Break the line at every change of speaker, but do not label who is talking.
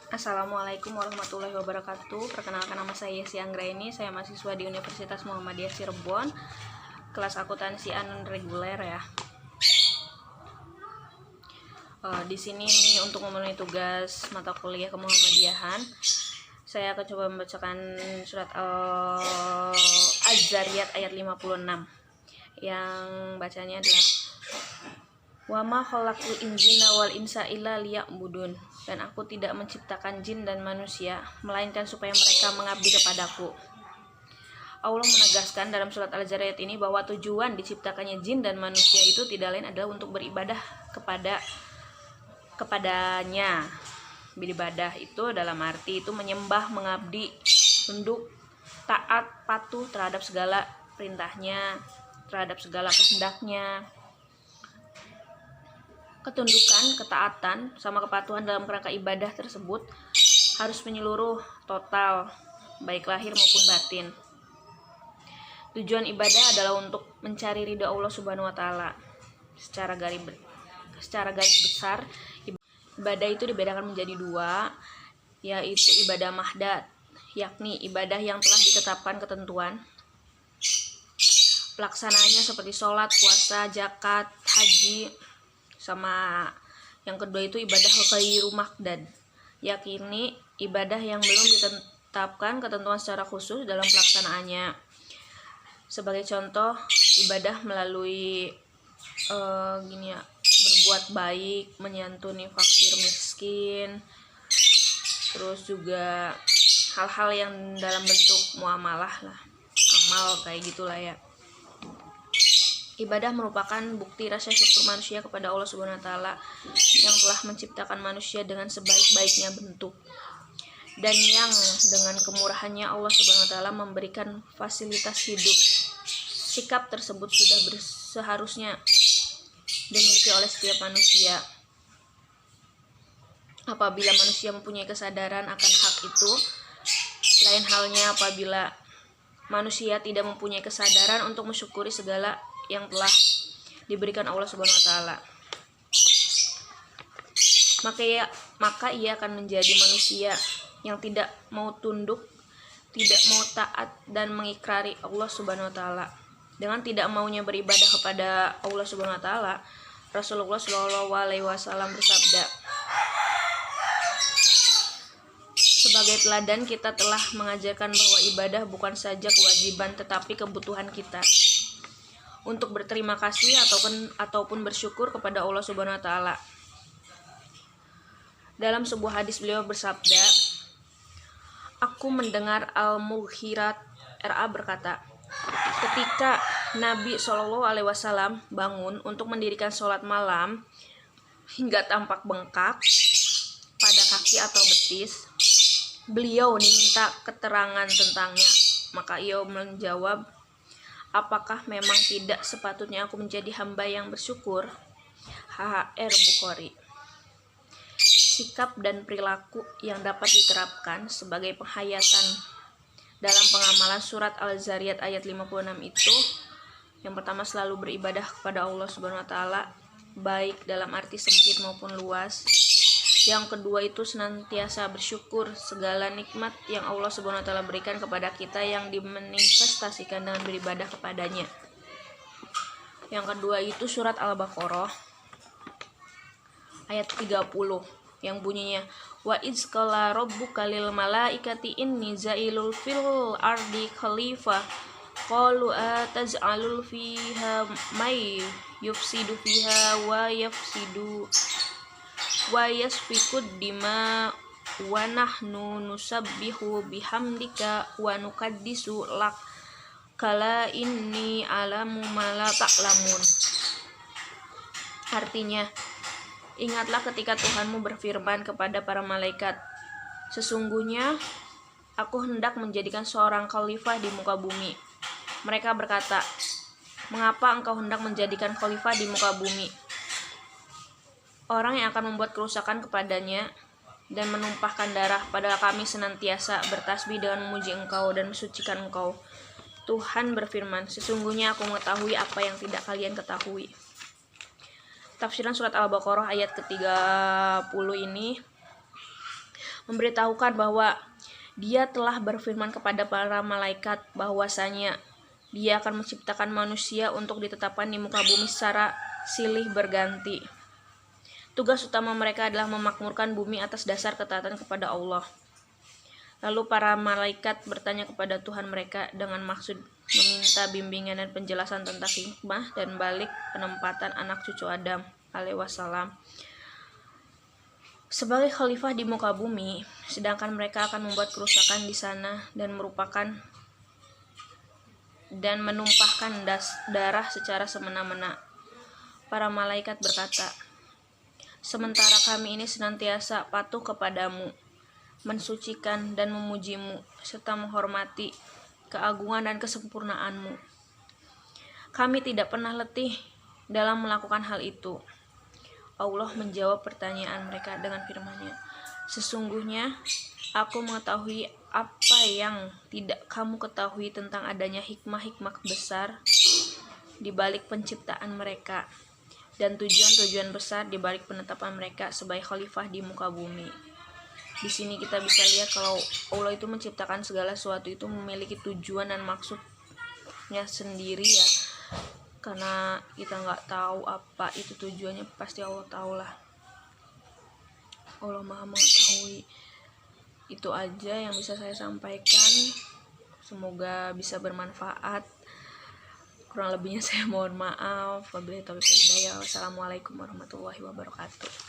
Assalamualaikum warahmatullahi wabarakatuh. Perkenalkan, nama saya Yesi Anggraini. Saya mahasiswa di Universitas Muhammadiyah Cirebon, kelas akuntansi non reguler ya. Di sini untuk memenuhi tugas mata kuliah kemuhammadiyahan, saya akan coba membacakan surat Az-Zariyat ayat 56 yang bacanya adalah wa ma khalaqul jinna wal insa illa liya'budun, dan aku tidak menciptakan jin dan manusia melainkan supaya mereka mengabdi kepadaku. Allah menegaskan dalam surat Al-Zariyat ini bahwa tujuan diciptakannya jin dan manusia itu tidak lain adalah untuk beribadah kepadanya. Beribadah itu dalam arti itu menyembah, mengabdi, tunduk, taat, patuh terhadap segala perintahnya, terhadap segala kehendaknya. Ketundukan, ketaatan, sama kepatuhan dalam kerangka ibadah tersebut harus menyeluruh, total, baik lahir maupun batin. Tujuan ibadah adalah untuk mencari ridha Allah Subhanahu wa Ta'ala. Secara garis besar, ibadah itu dibedakan menjadi dua, yaitu ibadah mahdath, yakni ibadah yang telah ditetapkan ketentuan pelaksanaannya seperti sholat, puasa, zakat, haji. Sama yang kedua itu ibadah ghairu mahdath, yakni ibadah yang belum ditetapkan ketentuan secara khusus dalam pelaksanaannya. Sebagai contoh, ibadah melalui berbuat baik, menyantuni fakir miskin, terus juga hal-hal yang dalam bentuk muamalah lah, amal kayak gitulah ya. Ibadah merupakan bukti rasa syukur manusia kepada Allah Subhanahu wa Ta'ala yang telah menciptakan manusia dengan sebaik-baiknya bentuk, dan yang dengan kemurahannya Allah Subhanahu wa Ta'ala memberikan fasilitas hidup. Sikap tersebut sudah seharusnya dimiliki oleh setiap manusia. Apabila manusia mempunyai kesadaran akan hak itu, lain halnya apabila manusia tidak mempunyai kesadaran untuk mensyukuri segala yang telah diberikan Allah Subhanahu wa Ta'ala. Maka ia akan menjadi manusia yang tidak mau tunduk, tidak mau taat dan mengikrari Allah Subhanahu wa Ta'ala. Dengan tidak maunya beribadah kepada Allah Subhanahu wa Ta'ala, Rasulullah Shallallahu alaihi wasallam bersabda, sebagai teladan kita telah mengajarkan bahwa ibadah bukan saja kewajiban tetapi kebutuhan kita untuk berterima kasih ataupun bersyukur kepada Allah Subhanahu wa Ta'ala. Dalam sebuah hadis beliau bersabda, aku mendengar Al-Mughirah RA berkata, ketika Nabi Shallallahu alaihi wasallam bangun untuk mendirikan sholat malam hingga tampak bengkak pada kaki atau betis, beliau diminta keterangan tentangnya. Maka ia menjawab, apakah memang tidak sepatutnya aku menjadi hamba yang bersyukur? HHR Bukhari. Sikap dan perilaku yang dapat diterapkan sebagai penghayatan dalam pengamalan surat Al-Zariyat ayat 56 itu, yang pertama selalu beribadah kepada Allah Subhanahu wa Ta'ala, baik dalam arti sempit maupun luas. Yang kedua itu senantiasa bersyukur segala nikmat yang Allah Subhanahu wa Ta'ala berikan kepada kita yang dimanifestasikan dengan beribadah kepadanya. Yang kedua itu surat Al-Baqarah ayat 30 yang bunyinya, wa iz qala rabbuka lil malaikati inni zailul fil ardi khalifah qalu ataz'alul fiha may yufsidu fiha wa yasfikud dima wa nahnu nusabbihu bihamdika wa nukaddisu lak kala inni alamu ma la ta'lamun. Artinya, ingatlah ketika Tuhanmu berfirman kepada para malaikat, sesungguhnya aku hendak menjadikan seorang khalifah di muka bumi. Mereka berkata, mengapa engkau hendak menjadikan khalifah di muka bumi? Orang yang akan membuat kerusakan kepadanya dan menumpahkan darah, padahal kami senantiasa bertasbih dengan memuji engkau dan mensucikan engkau. Tuhan berfirman, sesungguhnya aku mengetahui apa yang tidak kalian ketahui. Tafsiran surat Al-Baqarah ayat ke-30 ini memberitahukan bahwa Dia telah berfirman kepada para malaikat bahwasanya Dia akan menciptakan manusia untuk ditetapkan di muka bumi secara silih berganti. Tugas utama mereka adalah memakmurkan bumi atas dasar ketaatan kepada Allah. Lalu para malaikat bertanya kepada Tuhan mereka dengan maksud meminta bimbingan dan penjelasan tentang hikmah dan balik penempatan anak cucu Adam alaihissalam sebagai khalifah di muka bumi, sedangkan mereka akan membuat kerusakan di sana dan menumpahkan darah secara semena-mena. Para malaikat berkata, "Sementara kami ini senantiasa patuh kepadamu, mensucikan dan memujimu, serta menghormati keagungan dan kesempurnaanmu. Kami tidak pernah letih dalam melakukan hal itu." Allah menjawab pertanyaan mereka dengan firman-Nya, "Sesungguhnya aku mengetahui apa yang tidak kamu ketahui tentang adanya hikmah-hikmah besar di balik penciptaan mereka dan tujuan-tujuan besar di balik penetapan mereka sebagai khalifah di muka bumi." Di sini kita bisa lihat kalau Allah itu menciptakan segala sesuatu itu memiliki tujuan dan maksudnya sendiri ya. Karena kita nggak tahu apa itu tujuannya, pasti Allah tahu lah. Allah Maha mengetahui. Itu aja yang bisa saya sampaikan. Semoga bisa bermanfaat. Kurang lebihnya saya mohon maaf. Wabillahi taufiq wal hidayah. Wassalamualaikum warahmatullahi wabarakatuh.